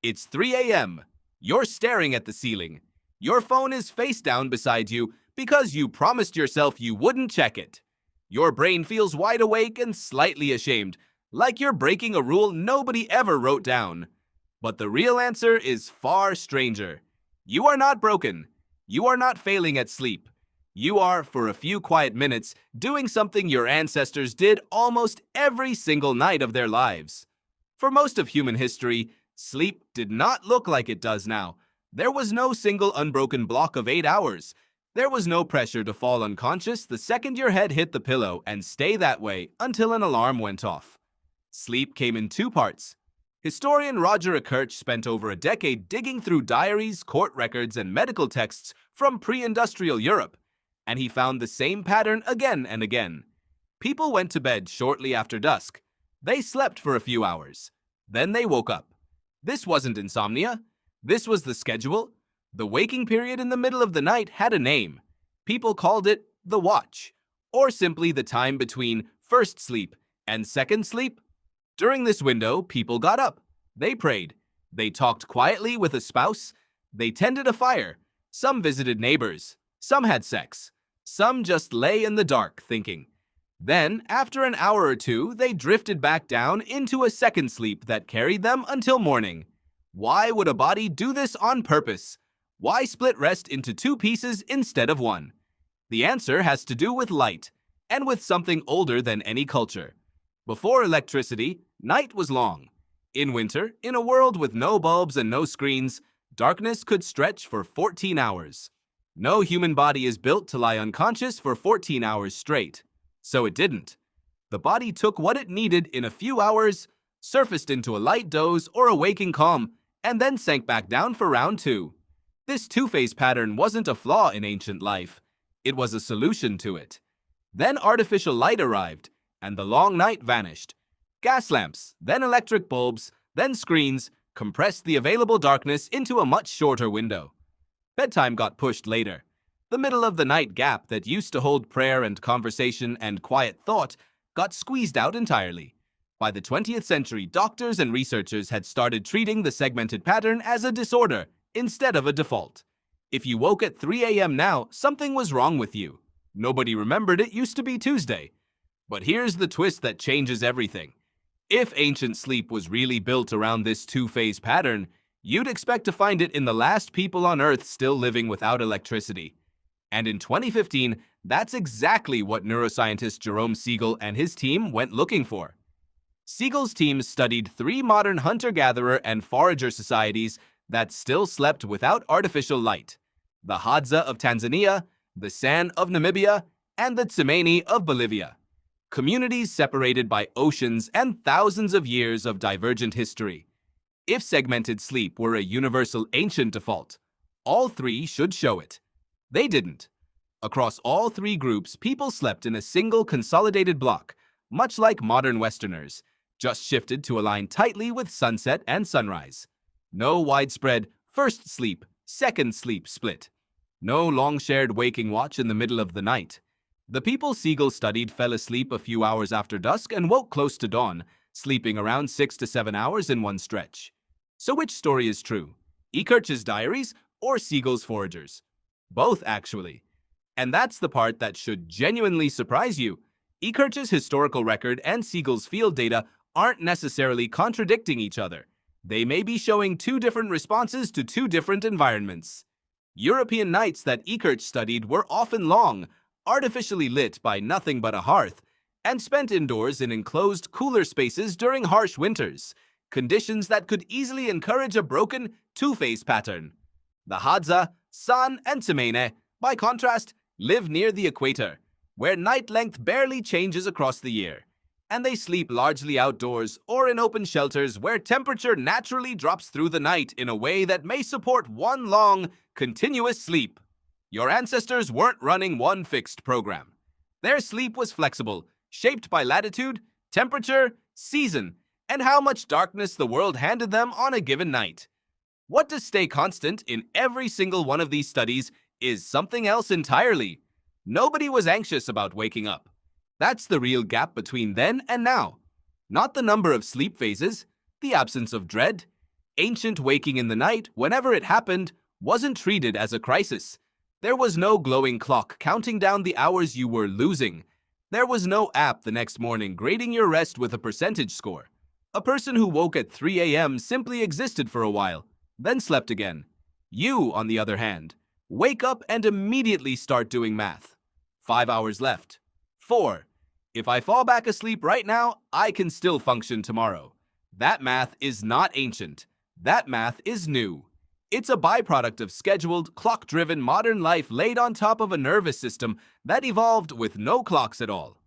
It's 3 a.m. You're staring at the ceiling. Your phone is face down beside you because you promised yourself you wouldn't check it. Your brain feels wide awake and slightly ashamed, like you're breaking a rule nobody ever wrote down. But the real answer is far stranger. You are not broken. You are not failing at sleep. You are, for a few quiet minutes, doing something your ancestors did almost every single night of their lives. For most of human history, sleep did not look like it does now. There was no single unbroken block of 8 hours. There was no pressure to fall unconscious the second your head hit the pillow and stay that way until an alarm went off. Sleep came in two parts. Historian Roger Kirch spent over a decade digging through diaries, court records, and medical texts from pre-industrial Europe, and he found the same pattern again and again. People went to bed shortly after dusk. They slept for a few hours. Then they woke up. This wasn't insomnia. This was the schedule. The waking period in the middle of the night had a name. People called it the watch, or simply the time between first sleep and second sleep. During this window, people got up. They prayed. They talked quietly with a spouse. They tended a fire. Some visited neighbors. Some had sex. Some just lay in the dark thinking. Then, after an hour or two, they drifted back down into a second sleep that carried them until morning. Why would a body do this on purpose? Why split rest into two pieces instead of one? The answer has to do with light, and with something older than any culture. Before electricity, night was long. In winter, in a world with no bulbs and no screens, darkness could stretch for 14 hours. No human body is built to lie unconscious for 14 hours straight. So it didn't. The body took what it needed in a few hours, surfaced into a light doze or a waking calm, and then sank back down for round two. This two-phase pattern wasn't a flaw in ancient life. It was a solution to it. Then artificial light arrived, and the long night vanished. Gas lamps, then electric bulbs, then screens compressed the available darkness into a much shorter window. Bedtime got pushed later. The middle-of-the-night gap that used to hold prayer and conversation and quiet thought got squeezed out entirely. By the 20th century, doctors and researchers had started treating the segmented pattern as a disorder instead of a default. If you woke at 3 a.m. now, something was wrong with you. Nobody remembered it used to be Tuesday. But here's the twist that changes everything. If ancient sleep was really built around this two-phase pattern, you'd expect to find it in the last people on Earth still living without electricity. And in 2015, that's exactly what neuroscientist Jerome Siegel and his team went looking for. Siegel's team studied 3 modern hunter-gatherer and forager societies that still slept without artificial light: the Hadza of Tanzania, the San of Namibia, and the Tsimane of Bolivia. Communities separated by oceans and thousands of years of divergent history. If segmented sleep were a universal ancient default, all 3 should show it. They didn't. Across all 3 groups, people slept in a single consolidated block, much like modern Westerners, just shifted to align tightly with sunset and sunrise. No widespread first sleep, second sleep split. No long shared waking watch in the middle of the night. The people Siegel studied fell asleep a few hours after dusk and woke close to dawn, sleeping around 6 to 7 hours in one stretch. So which story is true? Kirch's diaries or Siegel's foragers? Both, actually. And that's the part that should genuinely surprise you. Kirch's historical record and Siegel's field data aren't necessarily contradicting each other. They may be showing 2 different responses to 2 different environments. European nights that Kirch studied were often long, artificially lit by nothing but a hearth, and spent indoors in enclosed, cooler spaces during harsh winters, conditions that could easily encourage a broken, two-phase pattern. The Hadza, San, and Tsimane, by contrast, live near the equator, where night length barely changes across the year, and they sleep largely outdoors or in open shelters where temperature naturally drops through the night in a way that may support one long, continuous sleep. Your ancestors weren't running one fixed program. Their sleep was flexible, shaped by latitude, temperature, season, and how much darkness the world handed them on a given night. What does stay constant in every single one of these studies is something else entirely. Nobody was anxious about waking up. That's the real gap between then and now. Not the number of sleep phases, the absence of dread. Ancient waking in the night, whenever it happened, wasn't treated as a crisis. There was no glowing clock counting down the hours you were losing. There was no app the next morning grading your rest with a percentage score. A person who woke at 3 a.m. simply existed for a while, then slept again. You, on the other hand, wake up and immediately start doing math. 5 hours left. 4. If I fall back asleep right now, I can still function tomorrow. That math is not ancient. That math is new. It's a byproduct of scheduled, clock-driven modern life laid on top of a nervous system that evolved with no clocks at all.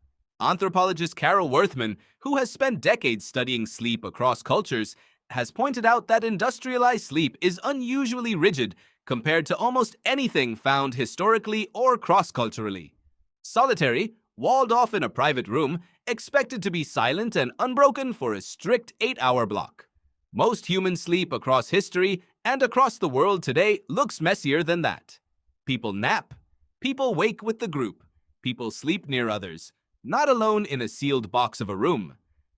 Anthropologist Carol Worthman, who has spent decades studying sleep across cultures, has pointed out that industrialized sleep is unusually rigid compared to almost anything found historically or cross-culturally. Solitary, walled off in a private room, expected to be silent and unbroken for a strict 8-hour block. Most human sleep across history and across the world today looks messier than that. People nap. People wake with the group. People sleep near others, not alone in a sealed box of a room.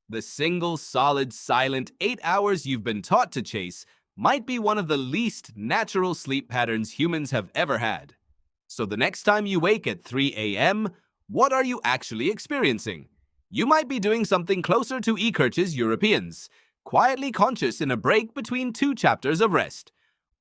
The single, solid, silent 8 hours you've been taught to chase might be one of the least natural sleep patterns humans have ever had. So the next time you wake at 3 a.m., what are you actually experiencing? You might be doing something closer to Eckirch's Europeans, quietly conscious in a break between 2 chapters of rest.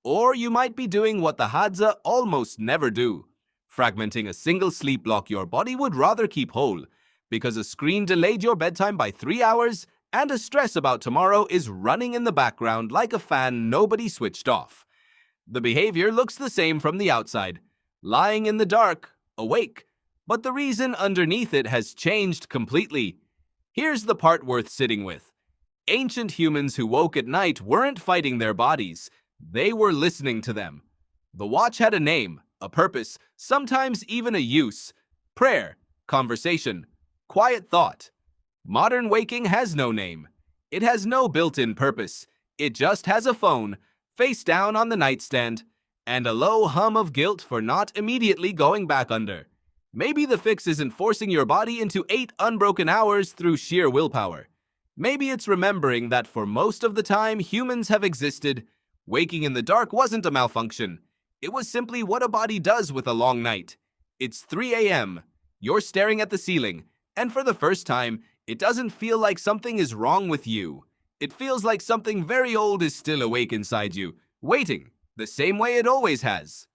Or you might be doing what the Hadza almost never do, fragmenting a single sleep block your body would rather keep whole, because a screen delayed your bedtime by 3 hours and a stress about tomorrow is running in the background like a fan nobody switched off. The behavior looks the same from the outside, lying in the dark, awake, but the reason underneath it has changed completely. Here's the part worth sitting with. Ancient humans who woke at night weren't fighting their bodies, they were listening to them. The watch had a name, a purpose, sometimes even a use: prayer, conversation, quiet thought. Modern waking has no name. It has no built-in purpose. It just has a phone, face down on the nightstand, and a low hum of guilt for not immediately going back under. Maybe the fix isn't forcing your body into 8 unbroken hours through sheer willpower. Maybe it's remembering that for most of the time humans have existed, waking in the dark wasn't a malfunction. It was simply what a body does with a long night. It's 3 a.m. You're staring at the ceiling, and for the first time, it doesn't feel like something is wrong with you. It feels like something very old is still awake inside you, waiting, the same way it always has.